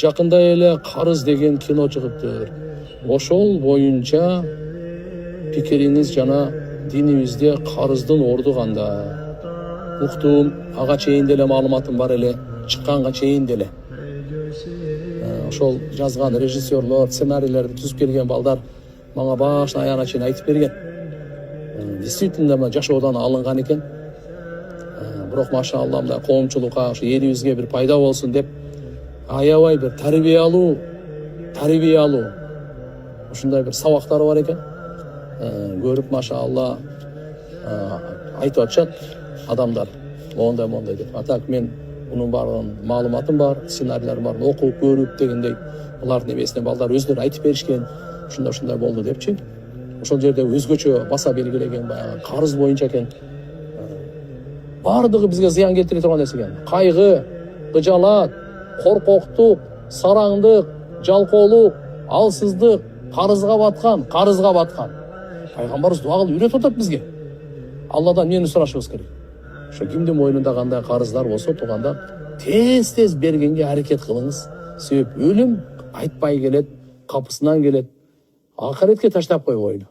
Жакында эле Карыз деген кино чыгыптыр. Ошол боюнча пикириңиз жана динибизде карыздын орду кандай? Уктум, ага чейин деле маалыматым бар эле, чыкканга чейин деле. Ошол жазган режиссерлор, сценарийлерди түзүп келген балдар мага башынан аяғына чейин айтып берген. Действительно жашоодон алынган экен. Бирок машалла мындай коомчулукка, ошо элибизге бир пайда болсун деп аябай бир тарбия алуу ушундай бир сабактары бар экен. Көрүп машалла айтып атышат адамдар моундай деп. А так мен мунун баарын маалыматым бар, сценарийлерим бар, окуп көрүп дегендей алардын эмесине балдар өздөрү айтып беришкен. Ушундай болду депчи. Ошол жерде өзгөчө баса белгилеген баягы карыз боюнча экен. Бардыгы бизге зыян келтире турган нерсе экен. Кайгы, кыжалат, коркоктук, сараңдык, жалкоолук, алсыздык, карызга баткан. Пайгамбарыбыз дуа кылып үйрөтүп атат бизге. Алладан эмнени сурашыбыз керек? Ошо кимдин мойнунда кандай карыздар болсо туганда тез бергенге аракет кылыңыз. Себеп өлүм айтпай келет, капысынан келет. Ахиретке таштап койбойлу.